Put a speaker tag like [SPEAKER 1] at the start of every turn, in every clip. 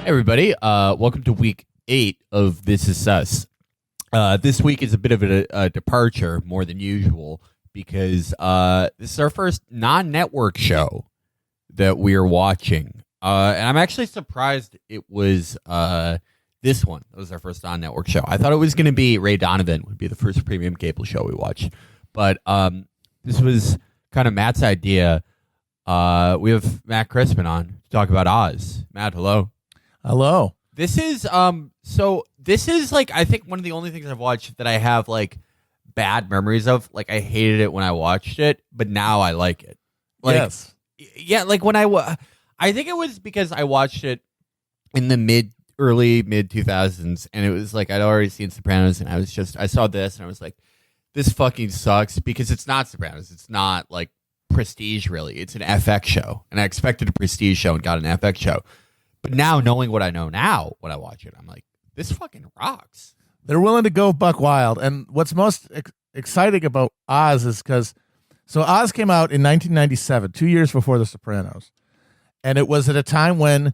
[SPEAKER 1] Everybody, welcome to week 8 of This Is Us. This week is a bit of a departure, more than usual, because this is our first non-network show that we are watching. And I'm actually surprised it was this one. It was our first non-network show. I thought it was going to be Ray Donovan would be the first premium cable show we watched. But this was kind of Matt's idea. We have Matt Crispin on to talk about Oz. Matt, hello.
[SPEAKER 2] Hello.
[SPEAKER 1] This is this is like I think one of the only things I've watched that I have like bad memories of. Like I hated it when I watched it, but now I like it. Like,
[SPEAKER 2] yes.
[SPEAKER 1] Yeah, like when I think it was because I watched it in the early mid 2000s, and it was like I'd already seen Sopranos, and I saw this, and I was like, this fucking sucks because it's not Sopranos. It's not like Prestige really. It's an FX show, and I expected a Prestige show and got an FX show. But now, knowing what I know now, when I watch it, I'm like, this fucking rocks.
[SPEAKER 2] They're willing to go buck wild. And what's most exciting about Oz is because, so Oz came out in 1997, 2 years before The Sopranos. And it was at a time when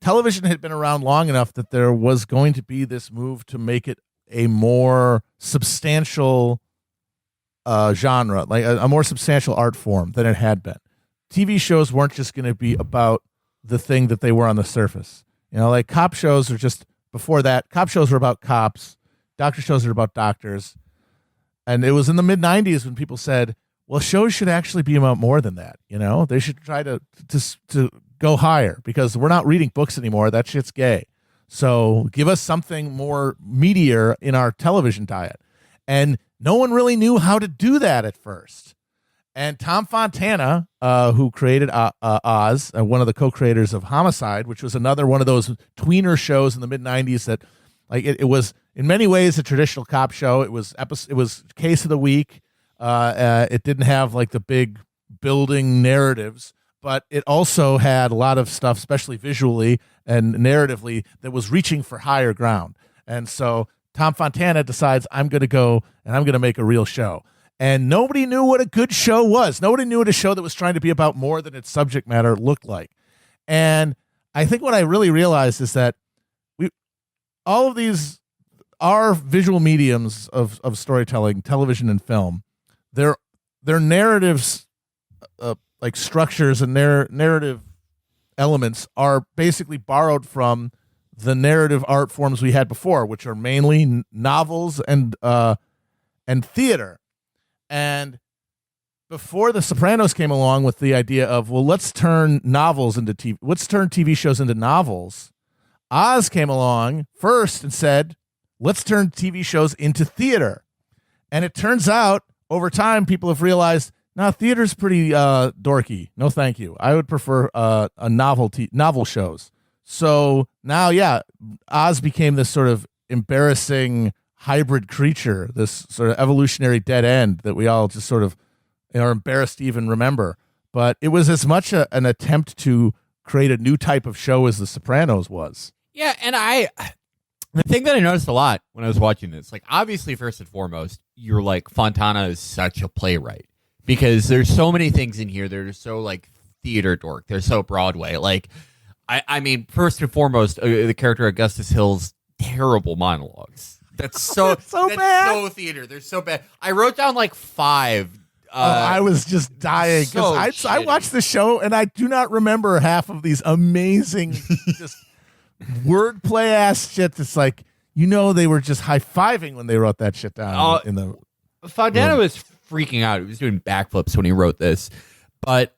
[SPEAKER 2] television had been around long enough that there was going to be this move to make it a more substantial genre, like a more substantial art form than it had been. TV shows weren't just going to be about the thing that they were on the surface. You know, like cop shows are just, before that, cop shows were about cops, doctor shows are about doctors. And it was in the mid-90s when people said, well, shows should actually be about more than that. You know, they should try to go higher because we're not reading books anymore. That shit's gay. So give us something more meatier in our television diet. And no one really knew how to do that at first. And Tom Fontana, who created Oz, one of the co-creators of Homicide, which was another one of those tweener shows in the mid-90s that, like, it was in many ways a traditional cop show. It was case of the week. It didn't have like the big building narratives, but it also had a lot of stuff, especially visually and narratively, that was reaching for higher ground. And so Tom Fontana decides, I'm going to go and I'm going to make a real show. And nobody knew what a good show was. Nobody knew what a show that was trying to be about more than its subject matter looked like. And I think what I really realized is that all of these are visual mediums of storytelling, television and film. Their narratives, like structures and narrative elements, are basically borrowed from the narrative art forms we had before, which are mainly novels and theater. And before The Sopranos came along with the idea of, well, let's turn novels into TV, let's turn TV shows into novels, Oz came along first and said, let's turn TV shows into theater. And it turns out, over time, people have realized, no, theater's pretty dorky. No, thank you. I would prefer novel shows. So now, yeah, Oz became this sort of embarrassing hybrid creature, this sort of evolutionary dead end that we all just sort of are embarrassed to even remember. But it was as much an attempt to create a new type of show as The Sopranos was.
[SPEAKER 1] Yeah, and the thing that I noticed a lot when I was watching this, like, obviously, first and foremost, you're like, Fontana is such a playwright because there's so many things in here that are so, like, theater dork. They're so Broadway. Like, I mean, first and foremost, the character Augustus Hill's terrible monologues. That's so
[SPEAKER 2] that's bad.
[SPEAKER 1] So theater. They're so bad. I wrote down like 5.
[SPEAKER 2] I was just dying because
[SPEAKER 1] so
[SPEAKER 2] I watched the show and I do not remember half of these amazing just wordplay ass shit. It's like, you know, they were just high-fiving when they wrote that shit down in the
[SPEAKER 1] Fontana was freaking out. He was doing backflips when he wrote this. But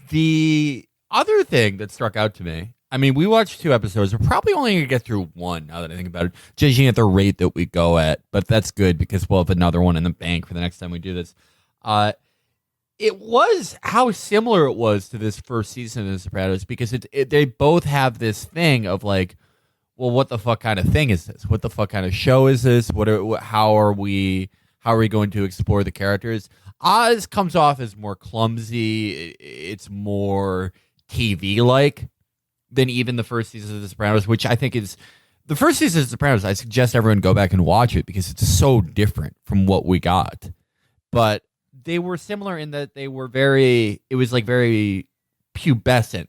[SPEAKER 1] the other thing that struck out to me, I mean, we watched 2 episodes. We're probably only going to get through 1 now that I think about it, judging at the rate that we go at. But that's good because we'll have another one in the bank for the next time we do this. It was how similar it was to this first season of The Sopranos because they both have this thing of like, well, what the fuck kind of thing is this? What the fuck kind of show is this? How are we going to explore the characters? Oz comes off as more clumsy. It's more TV-like than even the first season of The Sopranos, which I think is the first season of The Sopranos. I suggest everyone go back and watch it because it's so different from what we got. But they were similar in that they were very pubescent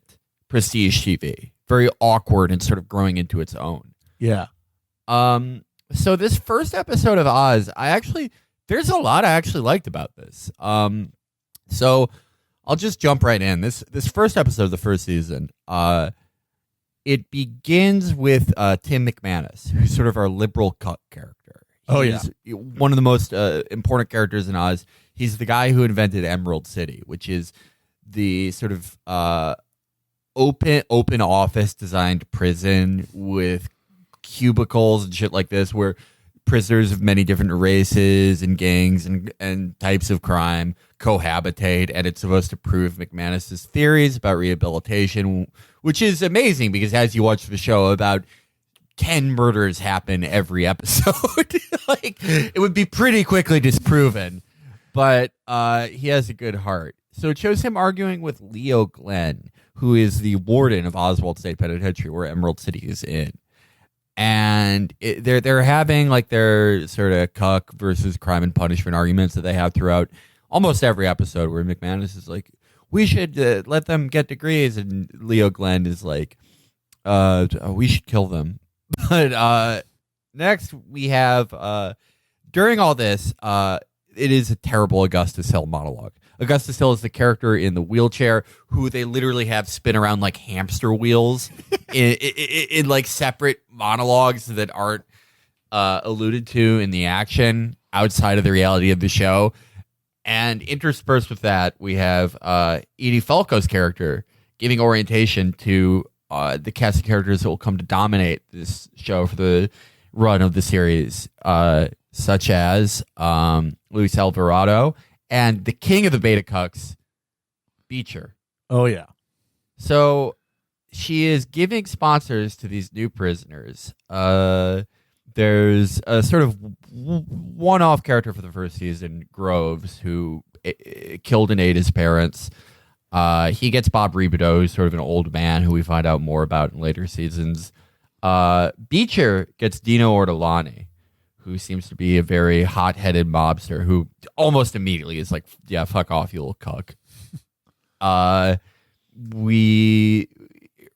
[SPEAKER 1] prestige TV, very awkward and sort of growing into its own.
[SPEAKER 2] Yeah.
[SPEAKER 1] So this first episode of Oz, there's a lot I actually liked about this. So I'll just jump right in. This first episode of the first season, it begins with Tim McManus, who's sort of our liberal cuck character. He's one of the most important characters in Oz. He's the guy who invented Emerald City, which is the sort of open office designed prison with cubicles and shit like this, where prisoners of many different races and gangs and types of crime cohabitate, and it's supposed to prove McManus's theories about rehabilitation, which is amazing because as you watch the show, about 10 murders happen every episode. Like, it would be pretty quickly disproven, but he has a good heart. So it shows him arguing with Leo Glenn, who is the warden of Oswald State Penitentiary, where Emerald City is in. And they're having like their sort of cuck versus crime and punishment arguments that they have throughout almost every episode, where McManus is like, we should let them get degrees, and Leo Glenn is like, we should kill them. But next we have during all this, it is a terrible Augustus Hill monologue. Augustus Hill is the character in the wheelchair who they literally have spin around like hamster wheels in like separate monologues that aren't alluded to in the action outside of the reality of the show. And interspersed with that, we have Edie Falco's character giving orientation to the cast of characters that will come to dominate this show for the run of the series, such as Luis Alvarado and the king of the beta cucks, Beecher.
[SPEAKER 2] Oh, yeah.
[SPEAKER 1] So she is giving sponsors to these new prisoners. There's a sort of one-off character for the first season, Groves, who killed and ate his parents. He gets Bob Rebideau, who's sort of an old man who we find out more about in later seasons. Beecher gets Dino Ortolani, who seems to be a very hot-headed mobster who almost immediately is like, yeah, fuck off, you little cuck.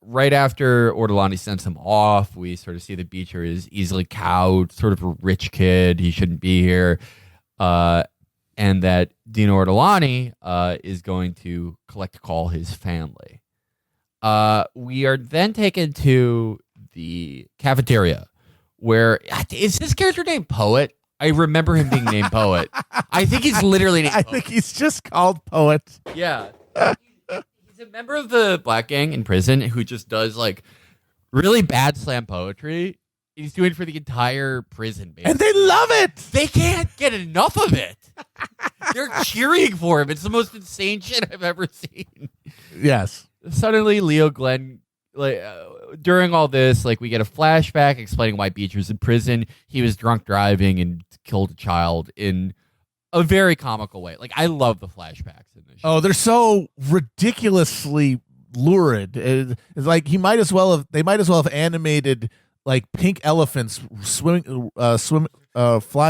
[SPEAKER 1] Right after Ortolani sends him off, we sort of see that Beecher is easily cowed, sort of a rich kid. He shouldn't be here. And that Dino Ortolani is going to collect call his family. We are then taken to the cafeteria, where is this character named Poet? I remember him being named Poet. I think he's literally named Poet.
[SPEAKER 2] I think he's just called Poet.
[SPEAKER 1] Yeah. He's a member of the black gang in prison who just does like really bad slam poetry. He's doing it for the entire prison, basically.
[SPEAKER 2] And they love it.
[SPEAKER 1] They can't get enough of it. They're cheering for him. It's the most insane shit I've ever seen.
[SPEAKER 2] Yes.
[SPEAKER 1] Suddenly, Leo Glenn, during all this, like, we get a flashback explaining why Beecher's in prison. He was drunk driving and killed a child in a very comical way. Like, I love the flashbacks in this show.
[SPEAKER 2] Oh, they're so ridiculously lurid. It's like they might as well have animated like pink elephants flying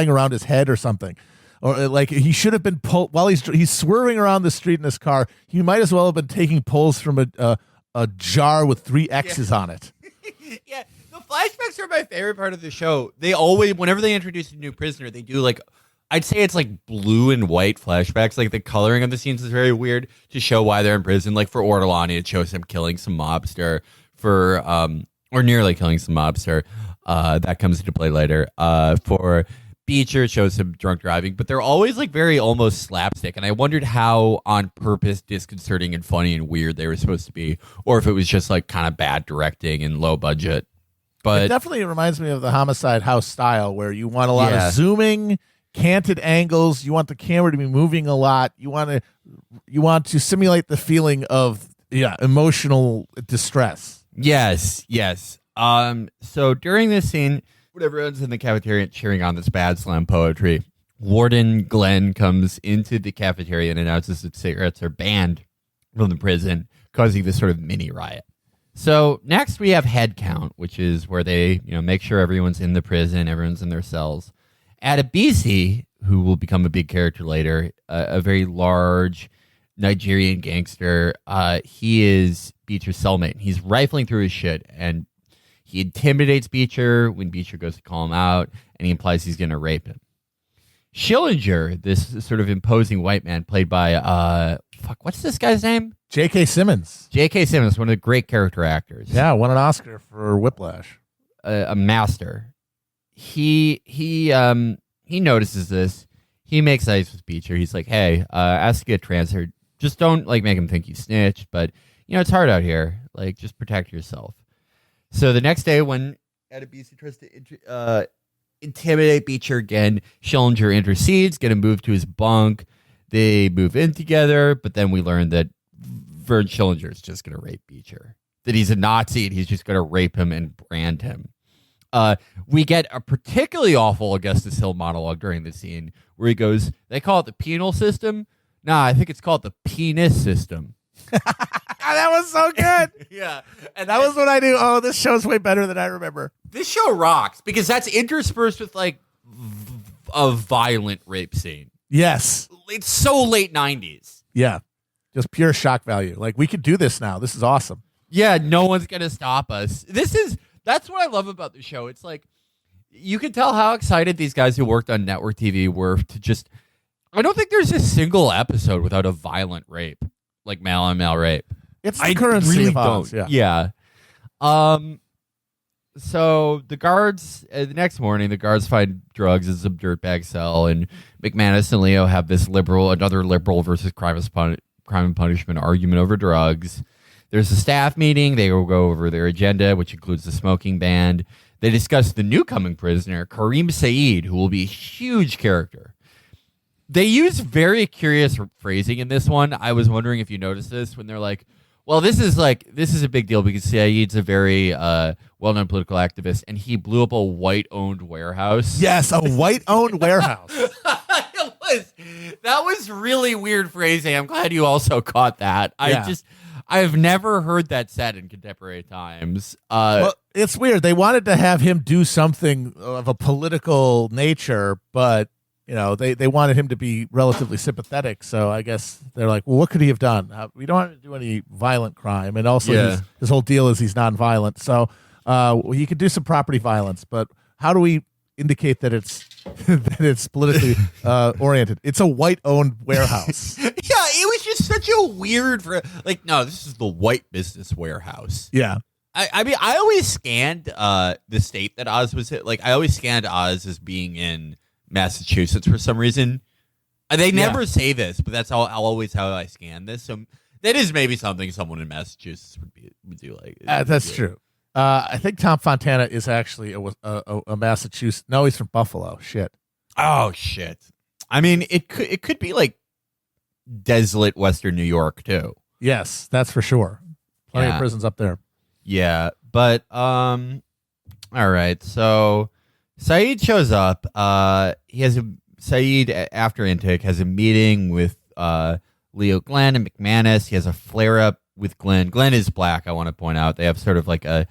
[SPEAKER 2] around his head or something. Or like he should have been pulled while he's swerving around the street in his car. He might as well have been taking pulls from a jar with 3 X's on it.
[SPEAKER 1] Yeah, the flashbacks are my favorite part of the show. They always, whenever they introduce a new prisoner, they do like, I'd say it's like blue and white flashbacks. Like the coloring of the scenes is very weird to show why they're in prison. Like for Ortolani, it shows him killing some mobster or nearly killing some mobster. That comes into play later. For Beecher, it shows him drunk driving, but they're always like very almost slapstick. And I wondered how on purpose disconcerting and funny and weird they were supposed to be, or if it was just like kind of bad directing and low budget. But
[SPEAKER 2] it definitely reminds me of the Homicide House style, where you want a lot of zooming, canted angles. You want the camera to be moving a lot. You want to simulate the feeling of emotional distress.
[SPEAKER 1] Yes. So during this scene, when everyone's in the cafeteria cheering on this bad slam poetry, Warden Glenn comes into the cafeteria and announces that cigarettes are banned from the prison, causing this sort of mini riot. So next we have head count, which is where they make sure everyone's in the prison, everyone's in their cells. Adebisi, who will become a big character later, a very large Nigerian gangster, he is Beecher's cellmate. And he's rifling through his shit, and he intimidates Beecher when Beecher goes to call him out, and he implies he's going to rape him. Schillinger, this sort of imposing white man played by, what's this guy's name?
[SPEAKER 2] J.K. Simmons.
[SPEAKER 1] J.K. Simmons, one of the great character actors.
[SPEAKER 2] Yeah, won an Oscar for Whiplash.
[SPEAKER 1] A master. He notices this. He makes ice with Beecher. He's like, hey, ask to get transferred. Just don't like make him think you snitched, but it's hard out here. Like, just protect yourself. So the next day, when Adebisi tries to intimidate Beecher again, Schillinger intercedes, get him moved to his bunk. They move in together, but then we learn that Vern Schillinger is just going to rape Beecher. That he's a Nazi and he's just going to rape him and brand him. We get a particularly awful Augustus Hill monologue during the scene where he goes, they call it the penal system. Nah, I think it's called the penis system.
[SPEAKER 2] That was so good.
[SPEAKER 1] Yeah.
[SPEAKER 2] And that was what I knew. Oh, this show's way better than I remember.
[SPEAKER 1] This show rocks because that's interspersed with like a violent rape scene.
[SPEAKER 2] Yes.
[SPEAKER 1] It's so late 90s.
[SPEAKER 2] Yeah. Just pure shock value. Like, we could do this now. This is awesome.
[SPEAKER 1] Yeah, no one's going to stop us. That's what I love about the show. It's like, you can tell how excited these guys who worked on network TV were to just, I don't think there's a single episode without a violent rape, like male on male rape.
[SPEAKER 2] It's the currency
[SPEAKER 1] really
[SPEAKER 2] of Oz.
[SPEAKER 1] don't. Yeah. So the guards, the next morning, the guards find drugs in some dirtbag cell, and McManus and Leo have this another liberal versus crime and punishment argument over drugs. There's a staff meeting. They will go over their agenda, which includes the smoking ban. They discuss the new coming prisoner, Kareem Saeed, who will be a huge character. They use very curious phrasing in this one. I was wondering if you noticed this when they're like, well, this is a big deal because Saeed's a very well-known political activist, and he blew up a white-owned warehouse.
[SPEAKER 2] Yes, a white-owned warehouse.
[SPEAKER 1] That was really weird phrasing. I'm glad you also caught that.
[SPEAKER 2] Yeah.
[SPEAKER 1] I've never heard that said in contemporary times.
[SPEAKER 2] Well, it's weird. They wanted to have him do something of a political nature, but they wanted him to be relatively sympathetic. So I guess they're like, well, what could he have done? We don't want him to do any violent crime, and also his whole deal is he's nonviolent. So he could do some property violence, but how do we indicate that it's politically oriented? It's a white-owned warehouse.
[SPEAKER 1] Yeah, it was just such a weird no, this is the white business warehouse.
[SPEAKER 2] Yeah.
[SPEAKER 1] I mean, I always scanned the state that Oz was in. Like, I always scanned Oz as being in Massachusetts for some reason. They never say this, but that's always how I scan this. So that is maybe something someone in Massachusetts would do. Like
[SPEAKER 2] that's true. I think Tom Fontana is actually a Massachusetts. No, he's from Buffalo. Shit.
[SPEAKER 1] Oh shit. I mean, it could be like desolate Western New York too.
[SPEAKER 2] Yes, that's for sure. Plenty of prisons up there.
[SPEAKER 1] Yeah, but all right. So Saeed shows up. Saeed after intake has a meeting with Leo, Glenn, and McManus. He has a flare up with Glenn. Glenn is black. I want to point out they have sort of like a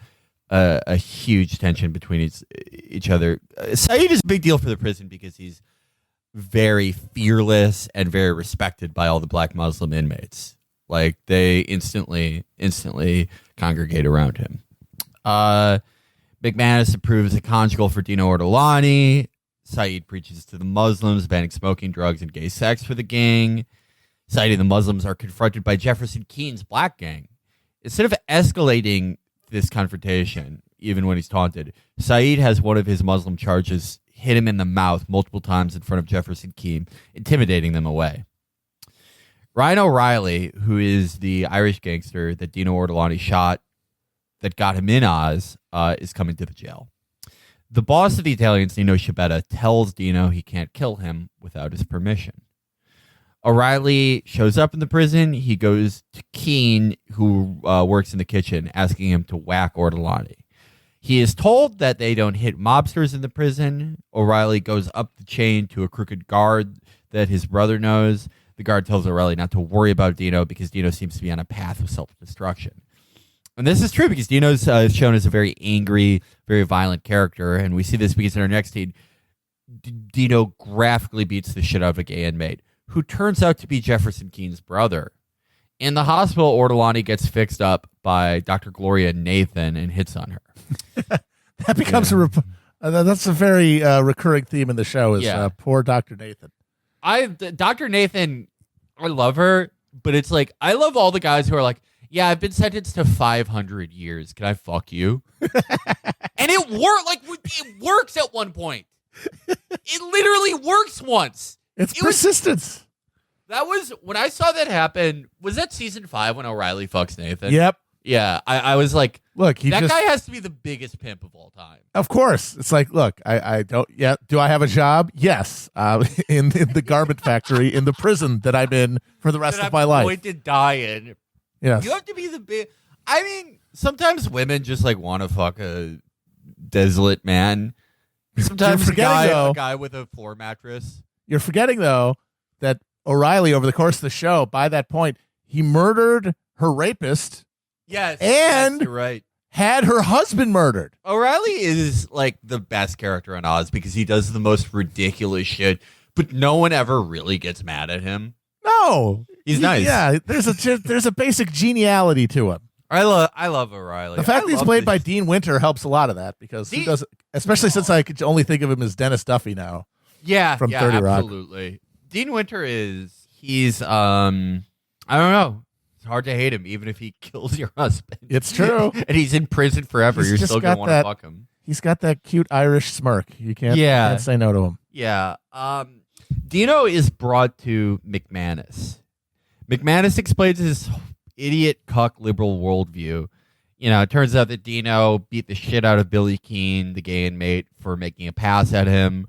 [SPEAKER 1] huge tension between each other. Saeed is a big deal for the prison because he's very fearless and very respected by all the black Muslim inmates. Like, they instantly congregate around him. McManus approves a conjugal for Dino Ortolani. Saeed preaches to the Muslims, banning smoking, drugs, and gay sex for the gang. Saeed and the Muslims are confronted by Jefferson Keene's black gang. Instead of escalating this confrontation, even when he's taunted, Saeed has one of his Muslim charges hit him in the mouth multiple times in front of Jefferson Keene, intimidating them away. Ryan O'Reilly, who is the Irish gangster that Dino Ortolani shot that got him in Oz, is coming to the jail. The boss of the Italians, Nino Schibetta, tells Dino he can't kill him without his permission. O'Reilly shows up in the prison. He goes to Keene, who works in the kitchen, asking him to whack Ortolani. He is told that they don't hit mobsters in the prison. O'Reilly goes up the chain to a crooked guard that his brother knows. The guard tells O'Reilly not to worry about Dino because Dino seems to be on a path of self-destruction. And this is true because Dino's shown as a very angry, very violent character. And we see this because in our next scene, Dino graphically beats the shit out of a gay inmate who turns out to be Jefferson Keene's brother. In the hospital, Ortolani gets fixed up, by Dr. Gloria Nathan and hits on her.
[SPEAKER 2] That becomes that's a very recurring theme in the show is poor Dr. Nathan.
[SPEAKER 1] Dr. Nathan, I love her, but it's like, I love all the guys who are like, yeah, I've been sentenced to 500 years. Can I fuck you? And it works at one point. It literally works once.
[SPEAKER 2] It's persistence.
[SPEAKER 1] That was, when I saw that happen, was that season 5 when O'Reilly fucks Nathan?
[SPEAKER 2] Yep.
[SPEAKER 1] Yeah, I was like,
[SPEAKER 2] look,
[SPEAKER 1] that guy has to be the biggest pimp of all time.
[SPEAKER 2] Of course. It's like, look, I don't yet. Do I have a job? Yes. In the garment factory, in the prison that I'm in for the rest of my life.
[SPEAKER 1] I'm going to die in.
[SPEAKER 2] Yes.
[SPEAKER 1] You have to be the big. I mean, sometimes women just like want to fuck a desolate man. Sometimes a guy with a floor mattress.
[SPEAKER 2] You're forgetting, though, that O'Reilly, over the course of the show, by that point, he murdered her rapist.
[SPEAKER 1] Yes.
[SPEAKER 2] And
[SPEAKER 1] you're right.
[SPEAKER 2] Had her husband murdered.
[SPEAKER 1] O'Reilly is like the best character on Oz because he does the most ridiculous shit, but no one ever really gets mad at him.
[SPEAKER 2] No.
[SPEAKER 1] He's nice.
[SPEAKER 2] Yeah, there's a basic geniality to him.
[SPEAKER 1] I love O'Reilly.
[SPEAKER 2] The fact that he's played by Dean Winter helps a lot of that because he does, especially since I could only think of him as Dennis Duffy now.
[SPEAKER 1] Yeah,
[SPEAKER 2] from 30 Rock.
[SPEAKER 1] Absolutely. Dean Winter he's I don't know. It's hard to hate him even if he kills your husband.
[SPEAKER 2] It's true.
[SPEAKER 1] And he's in prison forever. You're still going to want to fuck him.
[SPEAKER 2] He's got that cute Irish smirk. You can't say no to him.
[SPEAKER 1] Yeah. Dino is brought to McManus. McManus explains his idiot cuck liberal worldview. You know, it turns out that Dino beat the shit out of Billy Keene, the gay inmate, for making a pass at him.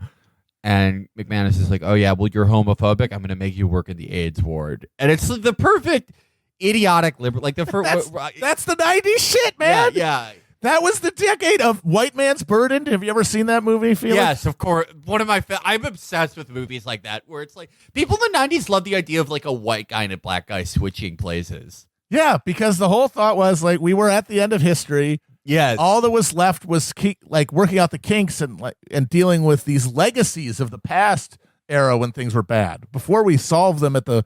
[SPEAKER 1] And McManus is like, oh, yeah, well, you're homophobic. I'm going to make you work in the AIDS ward. And it's the perfect idiotic liberal. Like that's
[SPEAKER 2] the 90s shit, man.
[SPEAKER 1] Yeah.
[SPEAKER 2] That was the decade of white man's burden. Have you ever seen that movie, Felix?
[SPEAKER 1] Yes, of course. One of my I'm obsessed with movies like that where it's like people in the 90s love the idea of like a white guy and a black guy switching places.
[SPEAKER 2] Yeah, because the whole thought was like we were at the end of history.
[SPEAKER 1] Yes.
[SPEAKER 2] All that was left was like working out the kinks and dealing with these legacies of the past era when things were bad before we solve them at the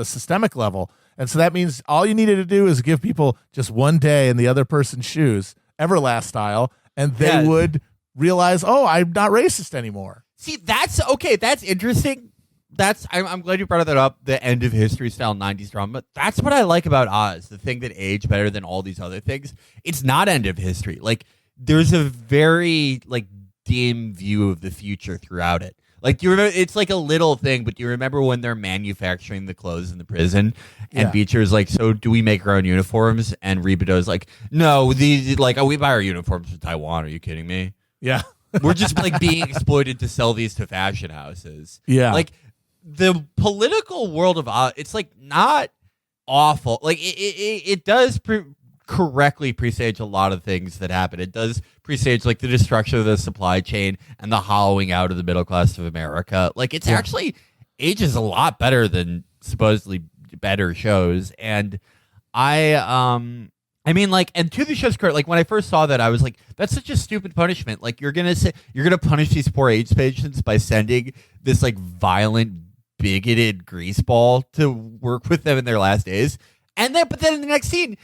[SPEAKER 2] systemic level. And so that means all you needed to do is give people just one day in the other person's shoes, Everlast style, and they would realize, oh, I'm not racist anymore.
[SPEAKER 1] See, that's okay. That's interesting. I'm glad you brought that up. The end of history style 90s drama. That's what I like about Oz. The thing that aged better than all these other things. It's not end of history. Like there's a very like dim view of the future throughout it. Like, do you remember? It's like a little thing, but do you remember when they're manufacturing the clothes in the prison? And Beecher's like, so do we make our own uniforms? And Rebado's like, no, we buy our uniforms from Taiwan. Are you kidding me?
[SPEAKER 2] Yeah.
[SPEAKER 1] We're just like being exploited to sell these to fashion houses.
[SPEAKER 2] Yeah.
[SPEAKER 1] Like the political world of it's like not awful. Like it does correctly presage a lot of things that happen. It does presage like the destruction of the supply chain and the hollowing out of the middle class of America. Like it's actually ages a lot better than supposedly better shows. And I mean, like, and to the show's credit, like when I first saw that, I was like, that's such a stupid punishment. Like you're gonna punish these poor AIDS patients by sending this like violent, bigoted greaseball to work with them in their last days. But then in the next scene,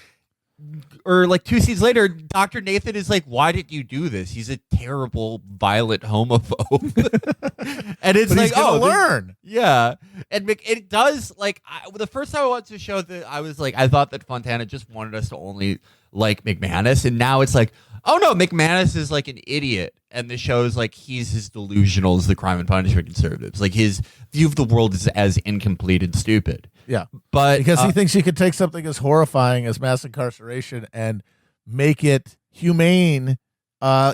[SPEAKER 1] or like 2 scenes later, Dr. Nathan is like, why did you do this? He's a terrible, violent homophobe. And it's like,
[SPEAKER 2] learn.
[SPEAKER 1] Yeah. And it does, like, the first time I watched the show, that I was like, I thought that Fontana just wanted us to only like McManus. And now it's like, oh no, McManus is like an idiot. And the show's like, he's as delusional as the Crime and Punishment conservatives. Like his view of the world is as incomplete and stupid.
[SPEAKER 2] Yeah.
[SPEAKER 1] But
[SPEAKER 2] because he thinks he could take something as horrifying as mass incarceration and make it humane,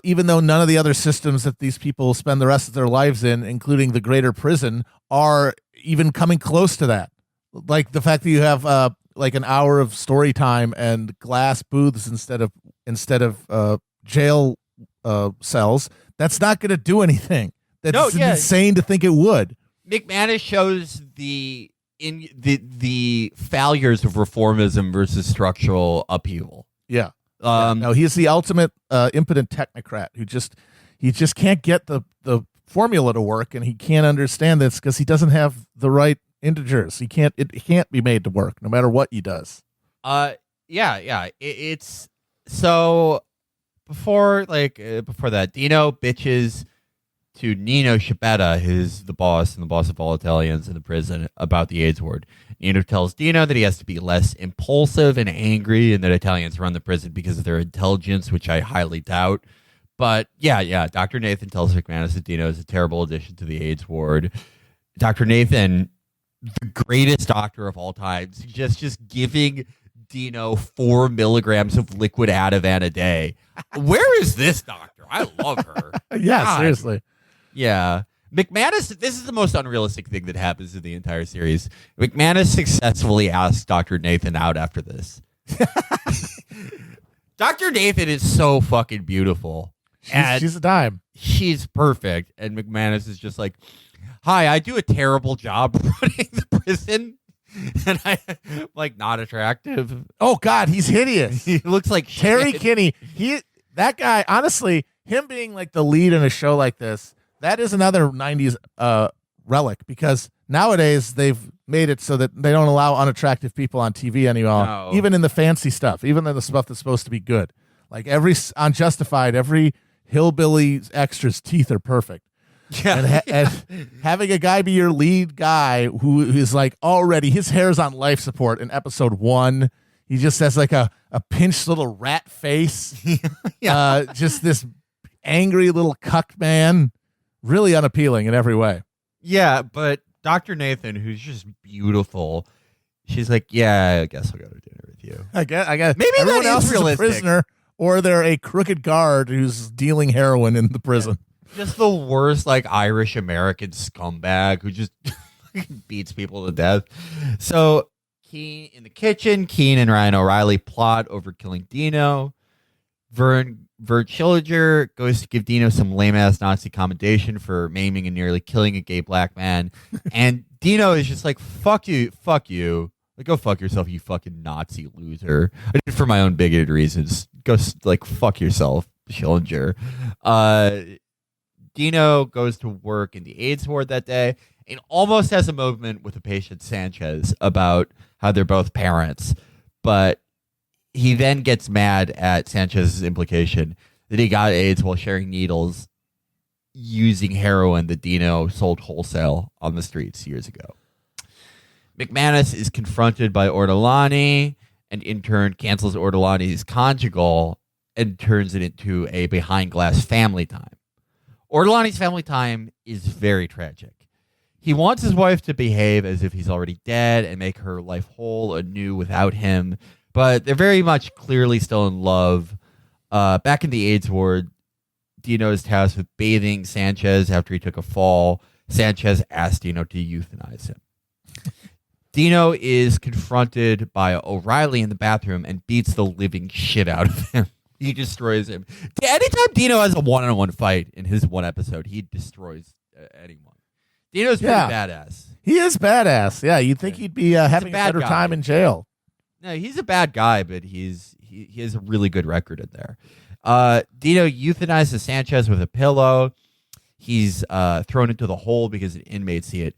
[SPEAKER 2] even though none of the other systems that these people spend the rest of their lives in, including the greater prison, are even coming close to that. Like the fact that you have like an hour of story time and glass booths instead of jail cells, that's not going to do anything. That's insane to think it would.
[SPEAKER 1] McManus shows the failures of reformism versus structural upheaval.
[SPEAKER 2] Yeah. No, he's the ultimate impotent technocrat who just can't get the formula to work, and he can't understand this because he doesn't have the right integers. It can't be made to work no matter what he does.
[SPEAKER 1] yeah. It's so before that, Dino bitches to Nino Schibetta, who's the boss and the boss of all Italians in the prison, about the AIDS ward. Nino tells Dino that he has to be less impulsive and angry, and that Italians run the prison because of their intelligence, which I highly doubt. But yeah, Dr. Nathan tells McManus that Dino is a terrible addition to the AIDS ward. Dr. Nathan, the greatest doctor of all time, just giving Dino 4 milligrams of liquid Ativan a day. Where is this doctor? I love her.
[SPEAKER 2] Yeah,
[SPEAKER 1] God.
[SPEAKER 2] seriously.
[SPEAKER 1] Yeah. McManus, this is the most unrealistic thing that happens in the entire series. McManus successfully asked Dr. Nathan out after this. Dr. Nathan is so fucking beautiful.
[SPEAKER 2] She's a dime.
[SPEAKER 1] She's perfect. And McManus is just like, hi, I do a terrible job running the prison. And I'm like not attractive.
[SPEAKER 2] Oh God, he's hideous.
[SPEAKER 1] He looks like
[SPEAKER 2] Terry
[SPEAKER 1] shit.
[SPEAKER 2] Kinney. That guy, honestly, him being like the lead in a show like this, that is another 90s relic, because nowadays they've made it so that they don't allow unattractive people on TV anymore,
[SPEAKER 1] No.
[SPEAKER 2] even in the fancy stuff, even in the stuff that's supposed to be good. Like on Justified, every hillbilly extra's teeth are perfect.
[SPEAKER 1] Yeah.
[SPEAKER 2] And having a guy be your lead guy who is like already, his hair's on life support in episode 1. He just has like a pinched little rat face.
[SPEAKER 1] Yeah.
[SPEAKER 2] Just this angry little cuck man. Really unappealing in every way.
[SPEAKER 1] Yeah, but Dr. Nathan, who's just beautiful, she's like, yeah, I guess I'll go to dinner with you.
[SPEAKER 2] I guess
[SPEAKER 1] Maybe
[SPEAKER 2] everyone
[SPEAKER 1] that is
[SPEAKER 2] else
[SPEAKER 1] realistic.
[SPEAKER 2] is a prisoner, or they're a crooked guard who's dealing heroin in the prison.
[SPEAKER 1] Just the worst, like, Irish American scumbag who just beats people to death. So, in the kitchen, Keen and Ryan O'Reilly plot over killing Dino. Vern Schillinger goes to give Dino some lame-ass Nazi commendation for maiming and nearly killing a gay black man. And Dino is just like, fuck you. Like, go fuck yourself, you fucking Nazi loser. I did it for my own bigoted reasons. Go, like, fuck yourself, Schillinger. Dino goes to work in the AIDS ward that day and almost has a moment with the patient Sanchez about how they're both parents. But he then gets mad at Sanchez's implication that he got AIDS while sharing needles using heroin that Dino sold wholesale on the streets years ago. McManus is confronted by Ortolani and in turn cancels Ortolani's conjugal and turns it into a behind glass family time. Ortolani's family time is very tragic. He wants his wife to behave as if he's already dead and make her life whole anew without him, but they're very much clearly still in love. Back in the AIDS ward, Dino is tasked with bathing Sanchez after he took a fall. Sanchez asked Dino to euthanize him. Dino is confronted by O'Reilly in the bathroom and beats the living shit out of him. He destroys him. Anytime Dino has a one-on-one fight in his one episode, he destroys anyone. Dino's pretty badass.
[SPEAKER 2] He is badass. Yeah, you'd think he'd be having a better time in jail.
[SPEAKER 1] No, he's a bad guy, but he has a really good record in there. Dino euthanizes Sanchez with a pillow. He's thrown into the hole because the inmates see it.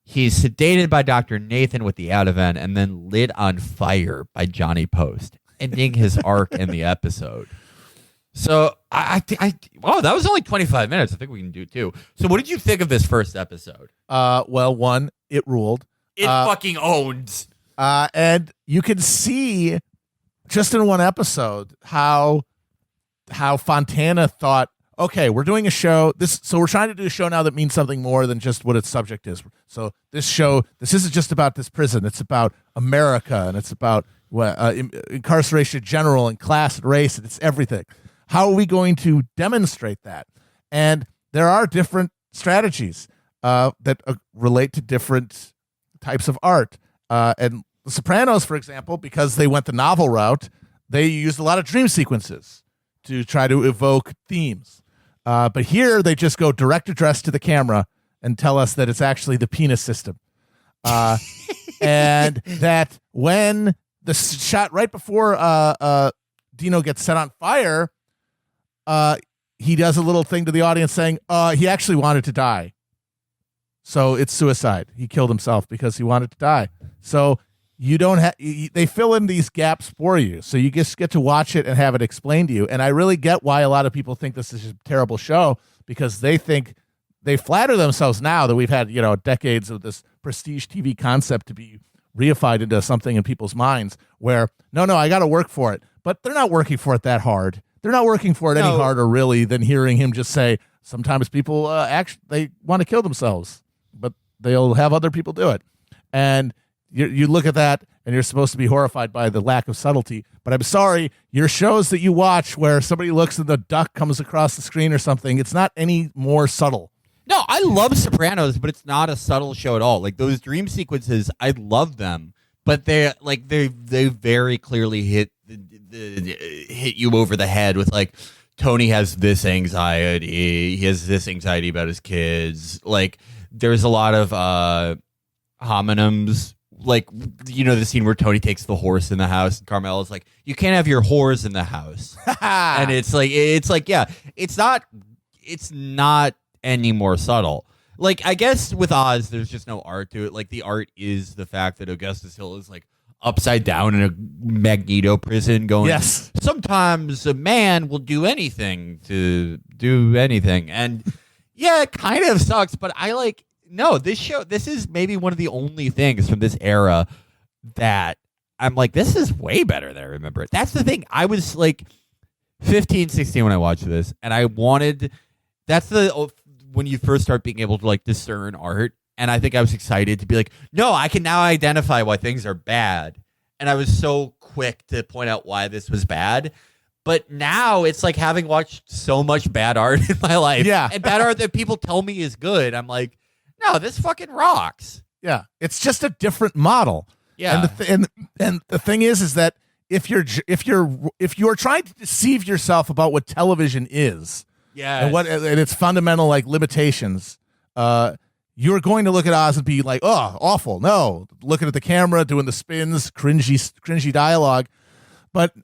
[SPEAKER 1] He's sedated by Dr. Nathan with the Ativan and then lit on fire by Johnny Post, ending his arc in the episode. So that was only 25 minutes. I think we can do 2. So what did you think of this first episode?
[SPEAKER 2] Well, one, it ruled.
[SPEAKER 1] It fucking owns.
[SPEAKER 2] And you can see just in one episode how Fontana thought, okay, we're doing a show. So we're trying to do a show now that means something more than just what its subject is. So this isn't just about this prison. It's about America, and it's about incarceration in general, and class and race, and it's everything. How are we going to demonstrate that? And there are different strategies that relate to different types of art. And The Sopranos, for example, because they went the novel route, they used a lot of dream sequences to try to evoke themes. But here they just go direct address to the camera and tell us that it's actually the penis system. And that when the shot right before Dino gets set on fire, he does a little thing to the audience saying he actually wanted to die. So it's suicide. He killed himself because he wanted to die. So you don't have, they fill in these gaps for you. So you just get to watch it and have it explained to you. And I really get why a lot of people think this is a terrible show, because they flatter themselves now that we've had, decades of this prestige TV concept to be reified into something in people's minds where, no, I got to work for it. But they're not working for it that hard. They're not working for it any harder, really, than hearing him just say, sometimes people they want to kill themselves, but they'll have other people do it. And you look at that, and you're supposed to be horrified by the lack of subtlety. But I'm sorry, your shows that you watch where somebody looks and the duck comes across the screen or something, it's not any more subtle.
[SPEAKER 1] No, I love Sopranos, but it's not a subtle show at all. Like those dream sequences, I love them, but they very clearly hit you over the head with like, Tony has this anxiety, he has this anxiety about his kids. Like there's a lot of homonyms. Like, the scene where Tony takes the horse in the house and Carmela's like, you can't have your whores in the house. And it's like, yeah, it's not any more subtle. Like, I guess with Oz, there's just no art to it. Like, the art is the fact that Augustus Hill is like upside down in a Magneto prison going,
[SPEAKER 2] yes,
[SPEAKER 1] sometimes a man will do anything to do anything. And yeah, it kind of sucks, but no, this is maybe one of the only things from this era that I'm like, this is way better than I remember it. That's the thing. I was like 15, 16 when I watched this, and when you first start being able to like discern art, and I think I was excited to be like, no, I can now identify why things are bad. And I was so quick to point out why this was bad. But now it's like having watched so much bad art in my life, and bad art that people tell me is good, I'm like, no, this fucking rocks.
[SPEAKER 2] Yeah, it's just a different model.
[SPEAKER 1] Yeah,
[SPEAKER 2] and the thing is that if you're trying to deceive yourself about what television is, and its fundamental like limitations, you're going to look at Oz and be like, oh, awful. No, looking at the camera, doing the spins, cringy dialogue. But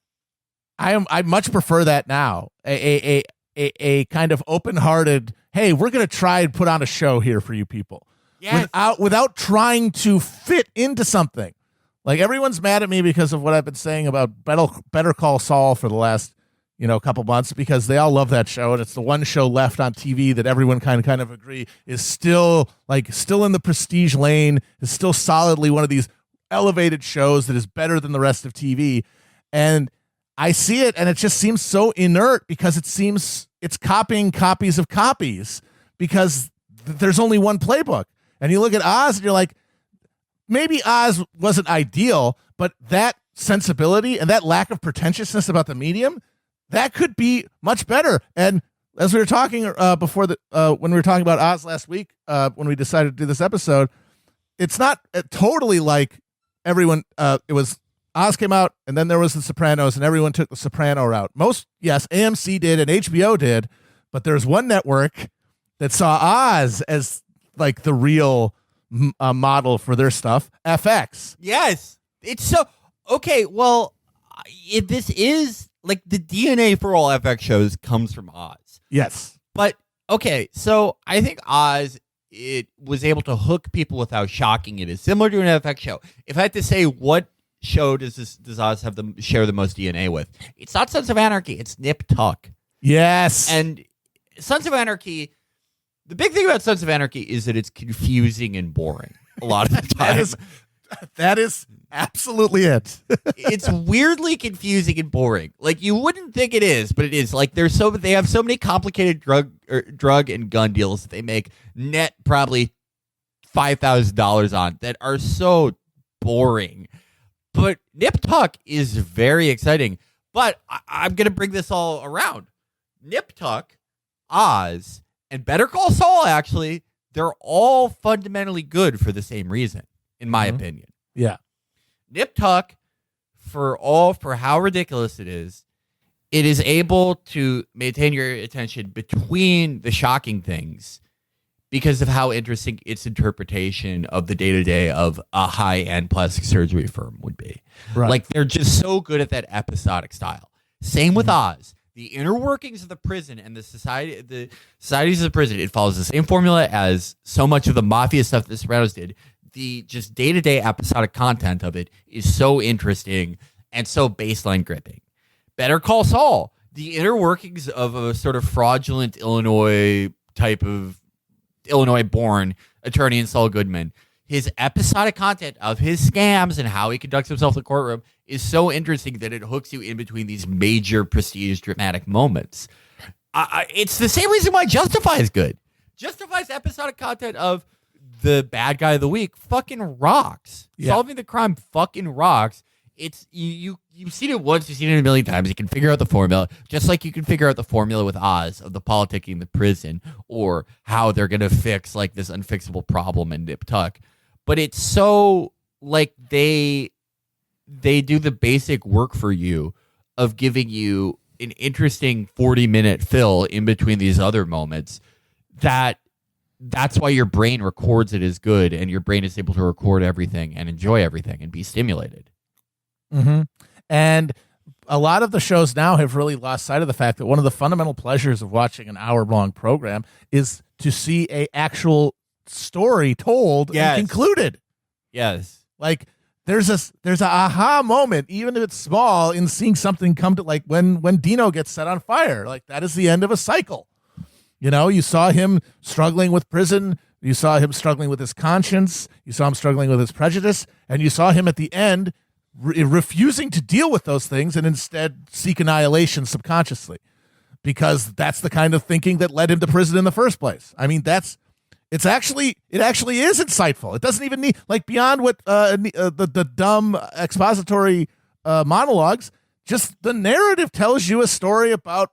[SPEAKER 2] I much prefer that now. A kind of open-hearted, hey, we're going to try and put on a show here for you people.
[SPEAKER 1] Yes.
[SPEAKER 2] Without trying to fit into something. Like, everyone's mad at me because of what I've been saying about Better Call Saul for the last, couple months, because they all love that show, and it's the one show left on TV that everyone kind of agree is still in the prestige lane, is still solidly one of these elevated shows that is better than the rest of TV. And I see it, and it just seems so inert because it's copying copies of copies, because there's only one playbook. And you look at Oz and you're like, maybe Oz wasn't ideal, but that sensibility and that lack of pretentiousness about the medium, that could be much better. And as we were talking when we were talking about Oz last week, when we decided to do this episode, it's not totally like everyone, it was Oz came out, and then there was The Sopranos, and everyone took the Soprano route. AMC did, and HBO did, but there's one network that saw Oz as like the real model for their stuff, FX.
[SPEAKER 1] Yes, it's so okay. Well, this is like the DNA for all FX shows comes from Oz.
[SPEAKER 2] Yes,
[SPEAKER 1] but okay, so I think Oz, it was able to hook people without shocking it. It's similar to an FX show. If I had to say what show does Oz have share the most DNA with, it's not Sons of Anarchy, it's Nip Tuck.
[SPEAKER 2] Yes.
[SPEAKER 1] And Sons of Anarchy, the big thing about Sons of Anarchy is that it's confusing and boring a lot of the time.
[SPEAKER 2] that is absolutely it.
[SPEAKER 1] It's weirdly confusing and boring. Like, you wouldn't think it is, but it is. Like, they have so many complicated drug and gun deals that they make net probably $5,000 on that are so boring. But Nip Tuck is very exciting. But I'm going to bring this all around. Nip Tuck, Oz, and Better Call Saul, actually, they're all fundamentally good for the same reason, in my opinion.
[SPEAKER 2] Yeah.
[SPEAKER 1] Nip Tuck, for how ridiculous it is able to maintain your attention between the shocking things because of how interesting its interpretation of the day-to-day of a high-end plastic surgery firm would be.
[SPEAKER 2] Right.
[SPEAKER 1] Like, they're just so good at that episodic style. Same with Oz. The inner workings of the prison and the societies of the prison, it follows the same formula as so much of the mafia stuff that The Sopranos did. the just day-to-day episodic content of it is so interesting and so baseline gripping. Better Call Saul, the inner workings of a sort of fraudulent Illinois born attorney in Saul Goodman. His episodic content of his scams and how he conducts himself in the courtroom is so interesting that it hooks you in between these major prestige dramatic moments. It's the same reason why Justify is good. Justify's episodic content of the bad guy of the week fucking rocks. Yeah. Solving the crime fucking rocks. It's you've seen it once, you've seen it a million times. You can figure out the formula, just like you can figure out the formula with Oz of the politicking in the prison, or how they're gonna fix like this unfixable problem in Nip Tuck. But it's so like they do the basic work for you of giving you an interesting 40-minute fill in between these other moments. That's why your brain records it as good, and your brain is able to record everything and enjoy everything and be stimulated.
[SPEAKER 2] Mm-hmm. And a lot of the shows now have really lost sight of the fact that one of the fundamental pleasures of watching an hour-long program is to see a actual story told and concluded.
[SPEAKER 1] Yes.
[SPEAKER 2] Like there's a aha moment, even if it's small, in seeing something come to, like when Dino gets set on fire. Like that is the end of a cycle. You know, you saw him struggling with prison, you saw him struggling with his conscience, you saw him struggling with his prejudice, and you saw him at the end refusing to deal with those things and instead seek annihilation subconsciously, because that's the kind of thinking that led him to prison in the first place. I mean, it actually is insightful. It doesn't even need, like, beyond what the dumb expository monologues. Just the narrative tells you a story about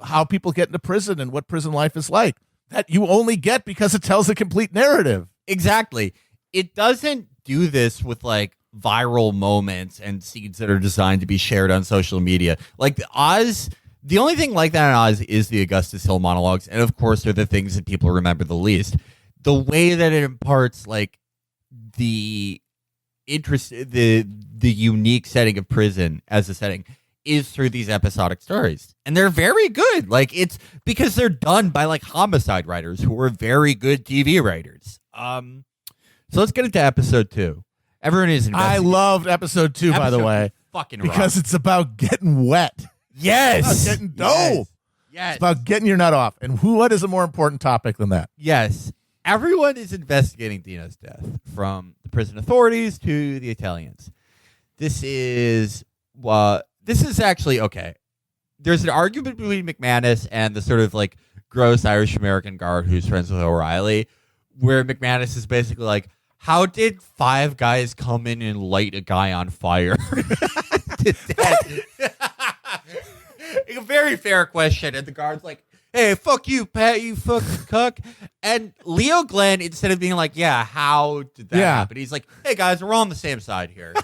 [SPEAKER 2] how people get into prison and what prison life is like, that you only get because it tells a complete narrative.
[SPEAKER 1] Exactly. It doesn't do this with like viral moments and scenes that are designed to be shared on social media. Like Oz. The only thing like that in Oz is the Augustus Hill monologues, and of course they're the things that people remember the least. The way that it imparts like the interest, the unique setting of prison as a setting is through these episodic stories, and they're very good. Like it's because they're done by like homicide writers who are very good TV writers. So let's get into episode 2. Everyone is.
[SPEAKER 2] I loved episode 2, by the way,
[SPEAKER 1] fucking
[SPEAKER 2] because
[SPEAKER 1] rocks.
[SPEAKER 2] It's about getting wet.
[SPEAKER 1] Yes.
[SPEAKER 2] It's about getting dope.
[SPEAKER 1] Yes.
[SPEAKER 2] It's about getting your nut off. And what is a more important topic than that?
[SPEAKER 1] Yes. Everyone is investigating Dino's death, from the prison authorities to the Italians. This is actually okay. There's an argument between McManus and the sort of like gross Irish American guard who's friends with O'Reilly, where McManus is basically like, how did 5 guys come in and light a guy on fire? A very fair question, and the guard's like, hey, fuck you, Pat, you fucking cuck. And Leo Glenn, instead of being like, yeah, how did that happen? He's like, hey, guys, we're all on the same side here.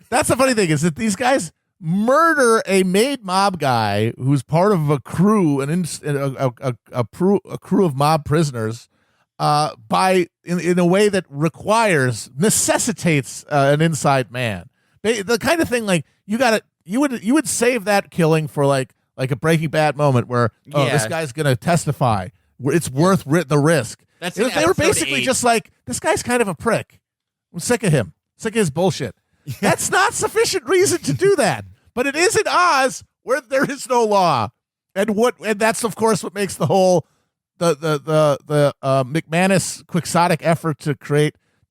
[SPEAKER 2] That's the funny thing, is that these guys murder a made mob guy who's part of a crew, a crew of mob prisoners, in a way that necessitates an inside man. The kind of thing, like, you would save that killing for like a Breaking Bad moment where this guy's gonna testify. It's worth the risk. They were basically
[SPEAKER 1] 8.
[SPEAKER 2] Just like, this guy's kind of a prick. I'm sick of him. Sick of his bullshit. That's not sufficient reason to do that. But it is in Oz, where there is no law, and that's of course what makes the whole the McManus quixotic effort to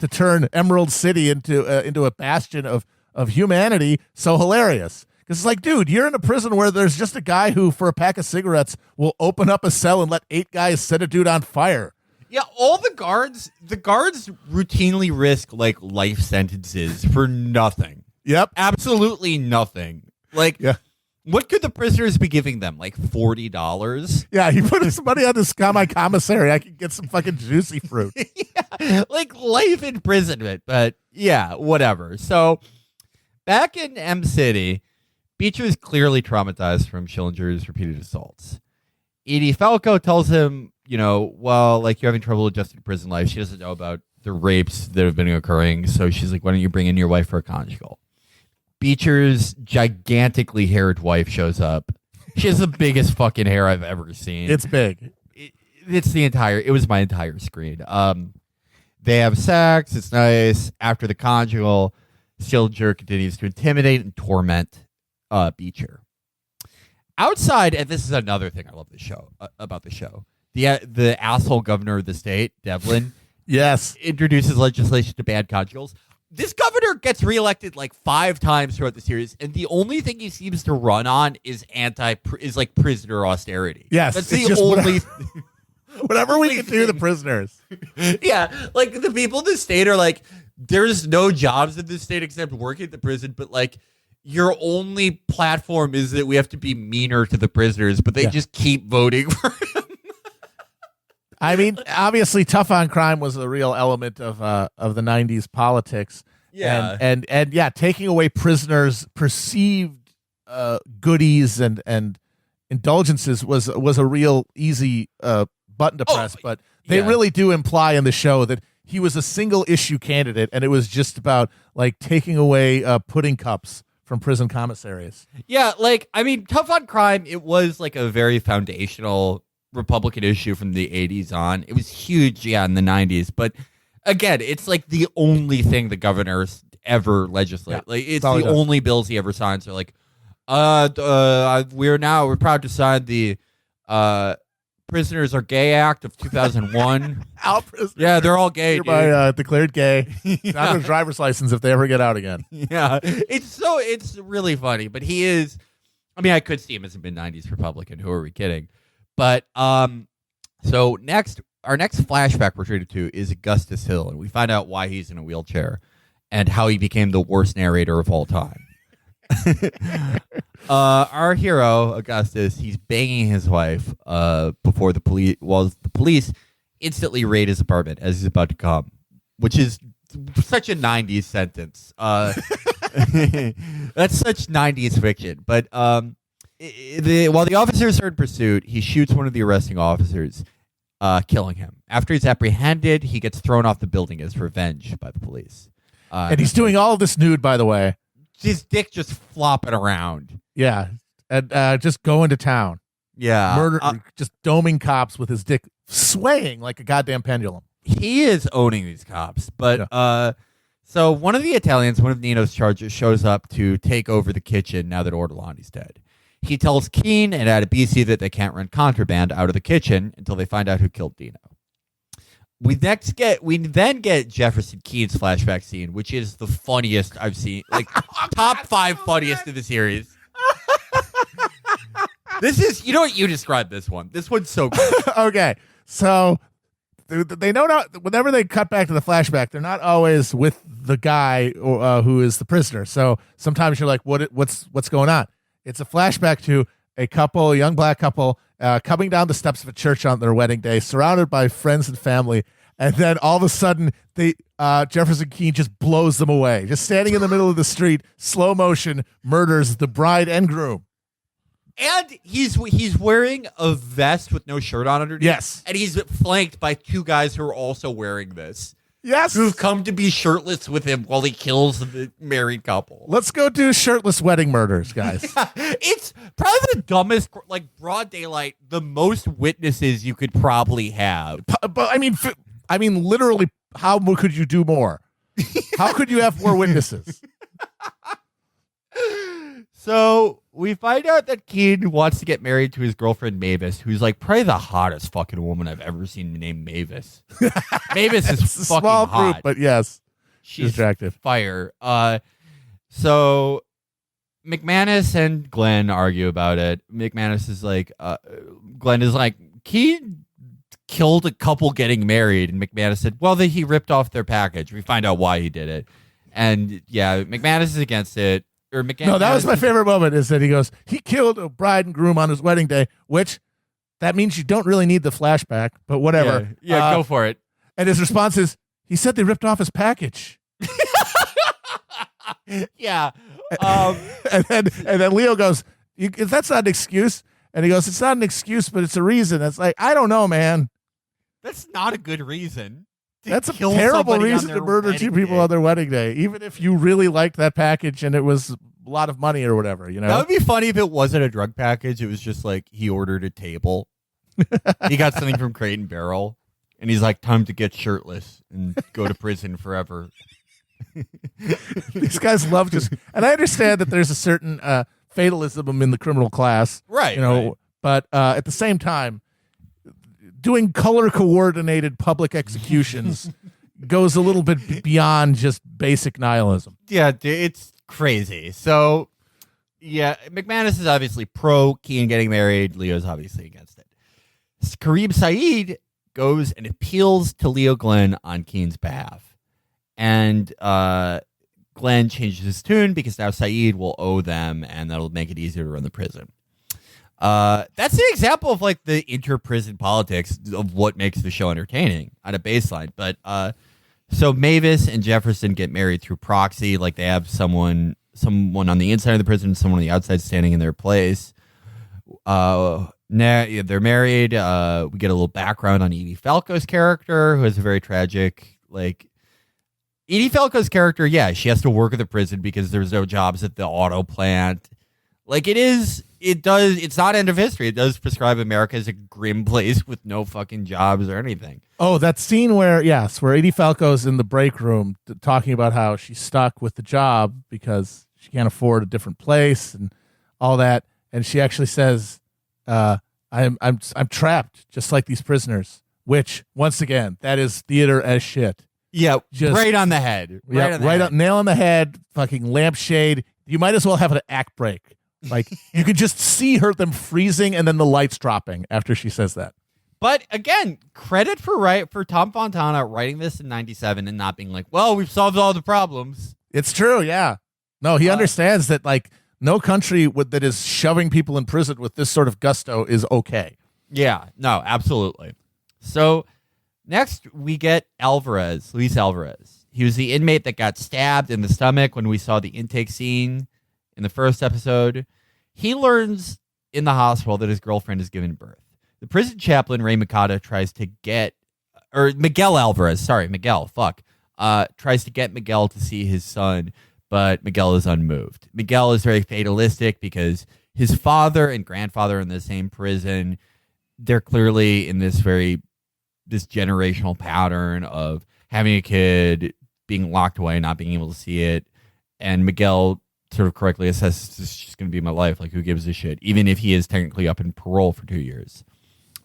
[SPEAKER 2] turn Emerald City into a bastion of humanity so hilarious. Because it's like, dude, you're in a prison where there's just a guy who, for a pack of cigarettes, will open up a cell and let 8 guys set a dude on fire.
[SPEAKER 1] Yeah, all the guards routinely risk like life sentences for nothing.
[SPEAKER 2] Yep.
[SPEAKER 1] Absolutely nothing. Like, what could the prisoners be giving them? Like $40?
[SPEAKER 2] Yeah, you put some money on this my commissary, I could get some fucking juicy fruit.
[SPEAKER 1] Yeah, like life imprisonment, but yeah, whatever. So back in M City, Beecher is clearly traumatized from Schillinger's repeated assaults. Edie Falco tells him, well, like, you're having trouble adjusting to prison life. She doesn't know about the rapes that have been occurring, so she's like, why don't you bring in your wife for a conjugal? Beecher's gigantically haired wife shows up. She has the biggest fucking hair I've ever seen.
[SPEAKER 2] It's big.
[SPEAKER 1] It was my entire screen. They have sex. It's nice. After the conjugal, Sillinger continues to intimidate and torment Beecher. Outside, and this is another thing I love about the show. The asshole governor of the state, Devlin,
[SPEAKER 2] yes,
[SPEAKER 1] introduces legislation to ban conjugals. This governor gets reelected like 5 times throughout the series, and the only thing he seems to run on is like prisoner austerity.
[SPEAKER 2] Yes,
[SPEAKER 1] that's the only.
[SPEAKER 2] Whatever we can do, the prisoners.
[SPEAKER 1] Yeah, like the people in the state are like, there's no jobs in this state except working at the prison, but like your only platform is that we have to be meaner to the prisoners, but they just keep voting for him.
[SPEAKER 2] I mean, obviously, tough on crime was a real element of the '90s politics.
[SPEAKER 1] Yeah,
[SPEAKER 2] and taking away prisoners' perceived goodies and indulgences was a real easy button to press. But they really do imply in the show that he was a single issue candidate, and it was just about like taking away pudding cups from prison commissaries.
[SPEAKER 1] Yeah, like I mean, tough on crime. It was like a very foundational Republican issue from the 80s on. It was huge, in the 90s. But again, it's like the only thing the governor's ever legislate.
[SPEAKER 2] Yeah,
[SPEAKER 1] like it's the only bills he ever signs. So like, we're proud to sign the Prisoners Are Gay Act of 2001. Yeah, they're all gay.
[SPEAKER 2] Hereby declared gay. Not their driver's license if they ever get out again.
[SPEAKER 1] Yeah, it's really funny. But he is. I mean, I could see him as a mid 90s Republican. Who are we kidding? But so our next flashback we're treated to is Augustus Hill, and we find out why he's in a wheelchair and how he became the worst narrator of all time. Our hero, Augustus, he's banging his wife before the police instantly raid his apartment as he's about to come, which is such a 90s sentence. That's such 90s fiction. But while the officers are in pursuit, he shoots one of the arresting officers, killing him. After he's apprehended, he gets thrown off the building as revenge by the police.
[SPEAKER 2] And he's doing all of this nude, by the way.
[SPEAKER 1] His dick just flopping around.
[SPEAKER 2] Yeah, and just going to town.
[SPEAKER 1] Yeah.
[SPEAKER 2] Murder, just doming cops with his dick swaying like a goddamn pendulum.
[SPEAKER 1] He is owning these cops. But so one of the Italians, one of Nino's charges, shows up to take over the kitchen now that Ortolani's dead. He tells Keene and Adebisi that they can't run contraband out of the kitchen until they find out who killed Dino. We then get Jefferson Keene's flashback scene, which is the funniest I've seen, like top 5 funniest in the series. This is, you know what, you described this one. This one's so good.
[SPEAKER 2] Okay, so they know not whenever they cut back to the flashback, they're not always with the guy who is the prisoner. So sometimes you're like, what's going on? It's a flashback to a young black couple, coming down the steps of a church on their wedding day, surrounded by friends and family, and then all of a sudden, Jefferson Keene just blows them away. Just standing in the middle of the street, slow motion, murders the bride and groom.
[SPEAKER 1] And he's wearing a vest with no shirt on underneath.
[SPEAKER 2] Yes.
[SPEAKER 1] And he's flanked by 2 guys who are also wearing this.
[SPEAKER 2] Yes.
[SPEAKER 1] Who've come to be shirtless with him while he kills the married couple.
[SPEAKER 2] Let's go do shirtless wedding murders, guys.
[SPEAKER 1] It's probably the dumbest, like broad daylight, the most witnesses you could probably have.
[SPEAKER 2] But I mean, literally, how could you do more? How could you have more witnesses?
[SPEAKER 1] So we find out that Keene wants to get married to his girlfriend Mavis, who's like probably the hottest fucking woman I've ever seen named Mavis. Mavis is
[SPEAKER 2] it's a
[SPEAKER 1] fucking
[SPEAKER 2] small
[SPEAKER 1] hot.
[SPEAKER 2] group, but yes,
[SPEAKER 1] she's
[SPEAKER 2] attractive.
[SPEAKER 1] Fire. So McManus and Glenn argue about it. McManus is like, Glenn is like, Keene killed a couple getting married, and McManus said, well, he ripped off their package. We find out why he did it, and yeah, McManus is against it.
[SPEAKER 2] No, that was my favorite moment, is that he goes, he killed a bride and groom on his wedding day, which that means you don't really need the flashback, but whatever.
[SPEAKER 1] Yeah, go for it.
[SPEAKER 2] And his response is, he said they ripped off his package.
[SPEAKER 1] Yeah.
[SPEAKER 2] And then Leo goes, that's not an excuse. And he goes, it's not an excuse, but it's a reason. It's like, I don't know, man.
[SPEAKER 1] That's not a good reason.
[SPEAKER 2] That's a terrible reason to murder 2 people on their wedding day, even if you really liked that package and it was a lot of money or whatever, you know?
[SPEAKER 1] That would be funny if it wasn't a drug package. It was just like he ordered a table. He got something from Crate and Barrel. And he's like, time to get shirtless and go to prison forever.
[SPEAKER 2] These guys love just, and I understand that there's a certain fatalism in the criminal class,
[SPEAKER 1] Right.
[SPEAKER 2] Right. But at the same time, doing color coordinated public executions goes a little bit beyond just basic nihilism.
[SPEAKER 1] Yeah, it's crazy. So, yeah, McManus is obviously pro Keen getting married. Leo's obviously against it. Kareem Saeed goes and appeals to Leo Glenn on Keen's behalf. And Glenn changes his tune because now Saeed will owe them, and that'll make it easier to run the prison. That's an example of like the inter-prison politics of what makes the show entertaining on a baseline. But so Mavis and Jefferson get married through proxy, like they have someone on the inside of the prison, someone on the outside standing in their place. They're married. We get a little background on Edie Falco's character, who has a very tragic, like, Edie Falco's character, yeah, she has to work at the prison because there's no jobs at the auto plant. Like, it's not end of history. It does prescribe America as a grim place with no fucking jobs or anything.
[SPEAKER 2] Oh, that scene where Edie Falco's in the break room talking about how she's stuck with the job because she can't afford a different place and all that. And she actually says, I'm trapped just like these prisoners, which once again, that is theater as shit.
[SPEAKER 1] Yeah, just right on the head.
[SPEAKER 2] Nail on the head, fucking lampshade. You might as well have an act break. Like, you could just see them freezing and then the lights dropping after she says that.
[SPEAKER 1] But again, credit for Tom Fontana writing this in 97 and not being like, well, we've solved all the problems.
[SPEAKER 2] It's true, yeah. No, he understands that, like, no country that is shoving people in prison with this sort of gusto is okay.
[SPEAKER 1] Yeah, no, absolutely. So next we get Luis Alvarez. He was the inmate that got stabbed in the stomach when we saw the intake scene in the first episode. He learns in the hospital that his girlfriend has given birth. The prison chaplain, Ray Mikata, tries to get Miguel, tries to get Miguel to see his son, but Miguel is unmoved. Miguel is very fatalistic because his father and grandfather are in the same prison. They're clearly in this generational pattern of having a kid, being locked away, not being able to see it. And Miguel sort of correctly assesses this is just going to be my life. Like, who gives a shit? Even if he is technically up in parole for 2 years.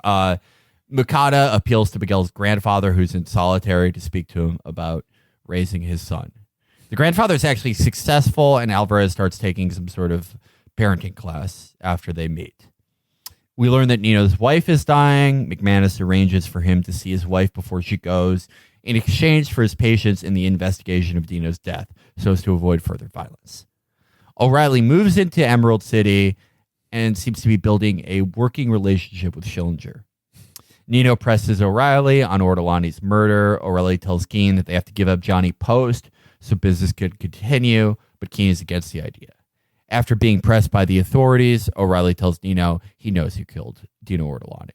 [SPEAKER 1] Mikata appeals to Miguel's grandfather, who's in solitary, to speak to him about raising his son. The grandfather is actually successful, and Alvarez starts taking some sort of parenting class after they meet. We learn that Nino's wife is dying. McManus arranges for him to see his wife before she goes in exchange for his patience in the investigation of Dino's death so as to avoid further violence. O'Reilly moves into Emerald City and seems to be building a working relationship with Schillinger. Nino presses O'Reilly on Ortolani's murder. O'Reilly tells Keen that they have to give up Johnny Post so business could continue, but Keen is against the idea. After being pressed by the authorities, O'Reilly tells Nino he knows who killed Dino Ortolani.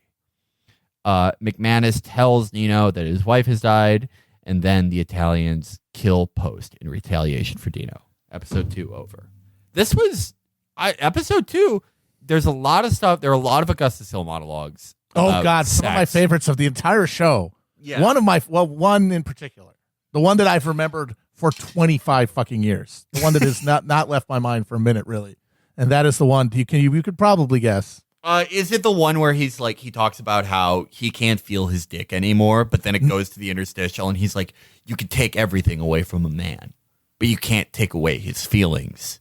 [SPEAKER 1] McManus tells Nino that his wife has died, and then the Italians kill Post in retaliation for Dino. Episode 2 over. This was episode 2. There's a lot of stuff. There are a lot of Augustus Hill monologues.
[SPEAKER 2] Oh God, some of my favorites of the entire show.
[SPEAKER 1] Yeah.
[SPEAKER 2] One in particular. The one that I've remembered for 25 fucking years. The one that has not left my mind for a minute, really. And that is the one you could probably guess.
[SPEAKER 1] Is it the one where he's like, he talks about how he can't feel his dick anymore, but then it goes to the interstitial and he's like, you can take everything away from a man, but you can't take away his feelings.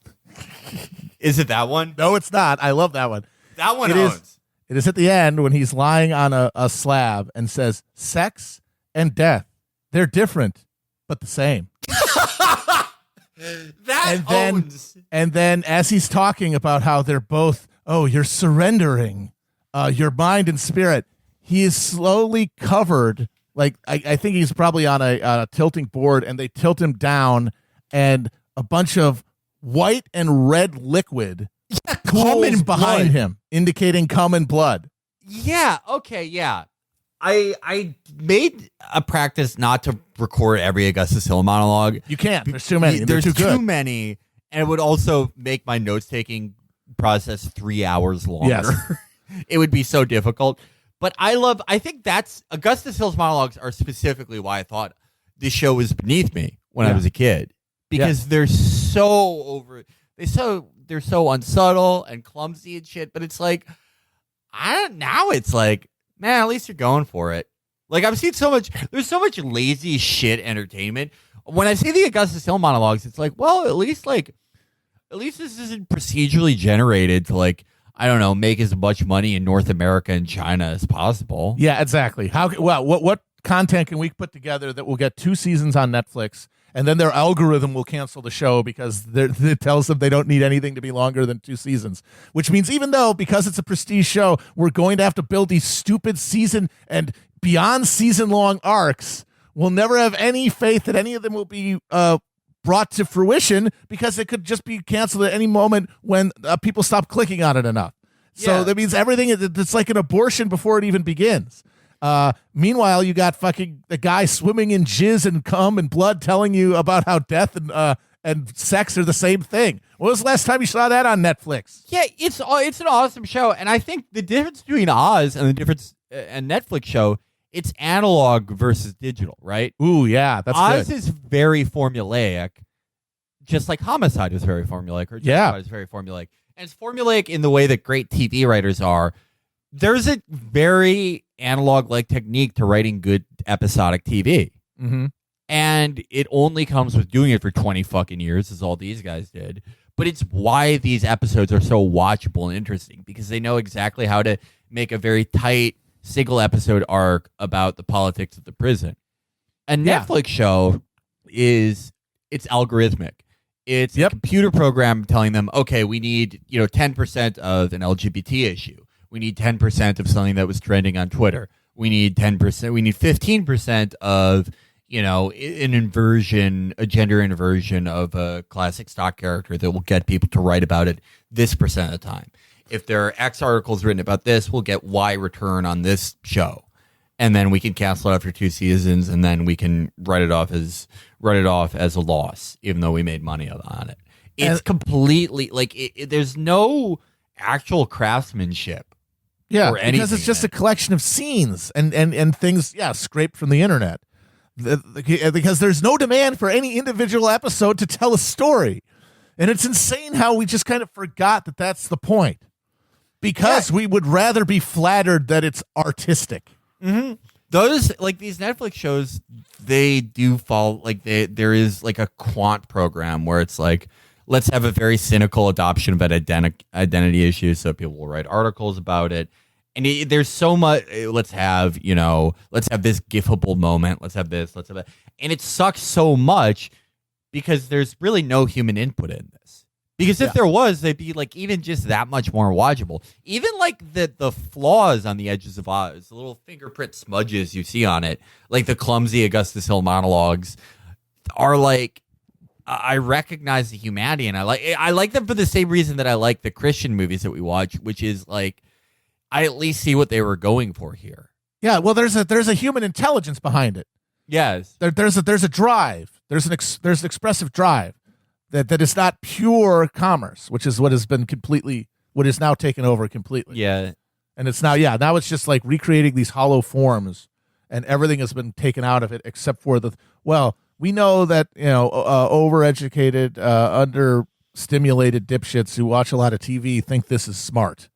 [SPEAKER 1] Is it that one?
[SPEAKER 2] No, it's not. I love that one.
[SPEAKER 1] That one owns.
[SPEAKER 2] It is at the end when he's lying on a slab and says, sex and death, they're different, but the same. And then as he's talking about how they're both, you're surrendering your mind and spirit, he is slowly covered. Like, I think he's probably on a tilting board, and they tilt him down, and a bunch of white and red liquid pools behind him, indicating cum and blood.
[SPEAKER 1] Yeah, okay, yeah. I made a practice not to record every Augustus Hill monologue.
[SPEAKER 2] You can't. There's too many.
[SPEAKER 1] There's too many, and it would also make my notes-taking process 3 hours longer.
[SPEAKER 2] Yes.
[SPEAKER 1] It would be so difficult. But I think that's Augustus Hill's monologues are specifically why I thought this show was beneath me when I was a kid, because they're so they're so unsubtle and clumsy and shit. But it's like, now it's like, man, at least you're going for it. Like, I've seen there's so much lazy shit entertainment. When I see the Augustus Hill monologues, it's like, well, at least this isn't procedurally generated to, like, I don't know, make as much money in North America and China as possible.
[SPEAKER 2] Yeah, exactly. What content can we put together that will get 2 seasons on Netflix, and then their algorithm will cancel the show because it tells them they don't need anything to be longer than 2 seasons, which means even though, because it's a prestige show, we're going to have to build these stupid season and beyond season-long arcs, we'll never have any faith that any of them will be brought to fruition, because it could just be canceled at any moment when people stop clicking on it enough. So that means everything, it's like an abortion before it even begins. Meanwhile, you got fucking the guy swimming in jizz and cum and blood telling you about how death and sex are the same thing. When was the last time you saw that on Netflix?
[SPEAKER 1] Yeah, it's an awesome show, and I think the difference between Oz and the difference and Netflix show, it's analog versus digital, right?
[SPEAKER 2] Ooh, yeah, that's
[SPEAKER 1] Oz
[SPEAKER 2] good.
[SPEAKER 1] is very formulaic, just like Homicide is very formulaic, or Justified is very formulaic. And it's formulaic in the way that great TV writers are. There's a very analog-like technique to writing good episodic TV.
[SPEAKER 2] Mm-hmm.
[SPEAKER 1] And it only comes with doing it for 20 fucking years, as all these guys did. But it's why these episodes are so watchable and interesting, because they know exactly how to make a very tight single episode arc about the politics of the prison. A Netflix show it's algorithmic. It's a computer program telling them, okay, we need 10% of an LGBT issue. We need 10% of something that was trending on Twitter. We need 10%. We need 15% of a gender inversion of a classic stock character that will get people to write about it this percent of the time. If there are X articles written about this, we'll get Y return on this show. And then we can cancel it after 2 seasons, and then we can write it off as a loss, even though we made money on it. It's completely like there's no actual craftsmanship.
[SPEAKER 2] Yeah, because it's just a collection of scenes and things, scraped from the internet. Because there's no demand for any individual episode to tell a story. And it's insane how we just kind of forgot that that's the point. Because we would rather be flattered that it's artistic.
[SPEAKER 1] Mm-hmm. Those, like, these Netflix shows, they do fall, like, there is like a quant program where it's like, let's have a very cynical adoption of an identity issue, so people will write articles about it. And there's so much, let's have this gifable moment, let's have this, let's have that. And it sucks so much because there's really no human input in this. Because if there was, they'd be like even just that much more watchable. Even like the flaws on the edges of Oz, the little fingerprint smudges you see on it, like the clumsy Augustus Hill monologues, are like, I recognize the humanity, and I like them for the same reason that I like the Christian movies that we watch, which is like, I at least see what they were going for here.
[SPEAKER 2] Yeah, well, there's a human intelligence behind it.
[SPEAKER 1] Yes,
[SPEAKER 2] there's a drive. There's an expressive drive that is not pure commerce, which is what is now taken over completely.
[SPEAKER 1] Yeah,
[SPEAKER 2] and it's now it's just like recreating these hollow forms, and everything has been taken out of it except for we know that overeducated, understimulated dipshits who watch a lot of TV think this is smart.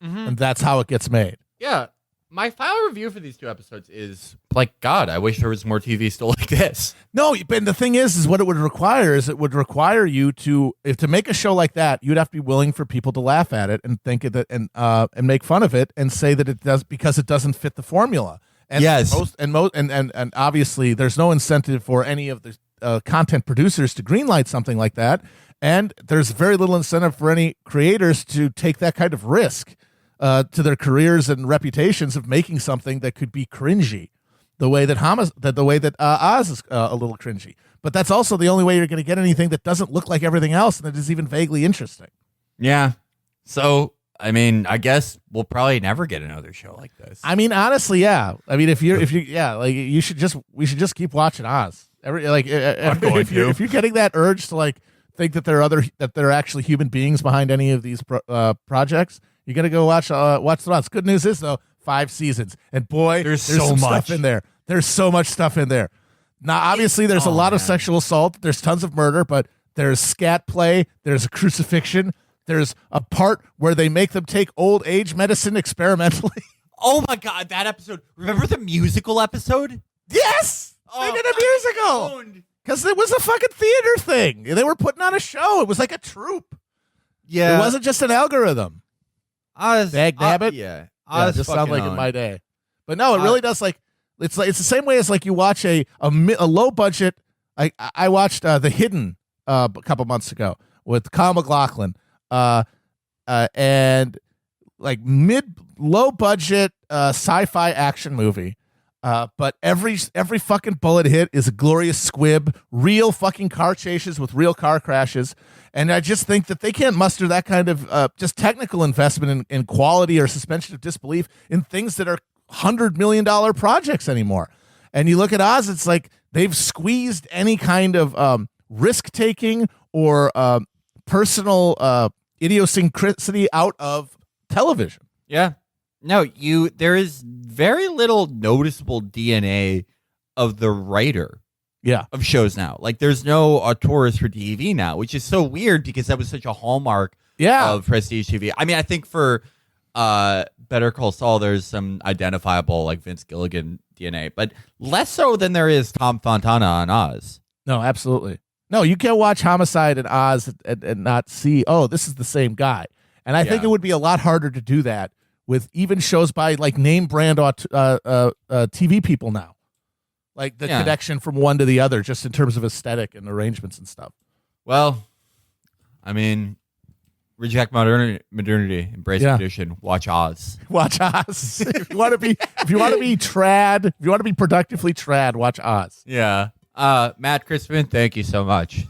[SPEAKER 2] Mm-hmm. And that's how it gets made.
[SPEAKER 1] Yeah. My final review for these 2 episodes is like, God, I wish there was more TV still like this.
[SPEAKER 2] No, but the thing is what it would require you to make a show like that, you'd have to be willing for people to laugh at it and think that and make fun of it and say that it does because it doesn't fit the formula. And
[SPEAKER 1] yes.
[SPEAKER 2] And obviously there's no incentive for any of the content producers to greenlight something like that. And there's very little incentive for any creators to take that kind of risk to their careers and reputations of making something that could be cringy, the way that Oz is a little cringy. But that's also the only way you're going to get anything that doesn't look like everything else and that is even vaguely interesting.
[SPEAKER 1] Yeah. So, I mean, I guess we'll probably never get another show like this.
[SPEAKER 2] I mean, honestly, yeah. I mean, we should just keep watching Oz. If you're getting that urge to like think that there are actually human beings behind any of these projects, you're gonna go watch the Oz. Good news is though, 5 seasons, and boy,
[SPEAKER 1] There's
[SPEAKER 2] there's
[SPEAKER 1] so
[SPEAKER 2] some
[SPEAKER 1] much.
[SPEAKER 2] stuff in there. There's so much stuff in there. Now, obviously, there's a lot of sexual assault. There's tons of murder, but there's scat play. There's a crucifixion. There's a part where they make them take old age medicine experimentally.
[SPEAKER 1] Oh my God, that episode. Remember the musical episode?
[SPEAKER 2] Yes, they did a musical because it was a fucking theater thing. They were putting on a show. It was like a troupe.
[SPEAKER 1] Yeah.
[SPEAKER 2] It wasn't just an algorithm.
[SPEAKER 1] Oz,
[SPEAKER 2] Dag nabbit.
[SPEAKER 1] Yeah.
[SPEAKER 2] Yeah, it just sounded like in my day. But no, it really does. Like it's the same way as like you watch a low budget. I watched The Hidden a couple months ago with Kyle MacLachlan, and like low budget sci-fi action movie. But every fucking bullet hit is a glorious squib, real fucking car chases with real car crashes. And I just think that they can't muster that kind of just technical investment in quality or suspension of disbelief in things that are $100 million projects anymore. And you look at Oz, it's like they've squeezed any kind of risk taking or personal idiosyncrasy out of television.
[SPEAKER 1] Yeah. No, there is very little noticeable DNA of the writer of shows now. Like there's no auteurs for TV now, which is so weird because that was such a hallmark of prestige TV. I mean, I think for Better Call Saul, there's some identifiable like Vince Gilligan DNA, but less so than there is Tom Fontana on Oz.
[SPEAKER 2] No, absolutely. No, you can't watch Homicide and Oz and not see, oh, this is the same guy. And I think it would be a lot harder to do that with even shows by like name brand TV people now. Like the connection from one to the other, just in terms of aesthetic and arrangements and stuff.
[SPEAKER 1] Well, I mean, reject modernity, embrace tradition. Watch Oz.
[SPEAKER 2] Watch Oz. if you want to be trad, if you want to be productively trad, watch Oz.
[SPEAKER 1] Yeah. Matt Crispin, thank you so much.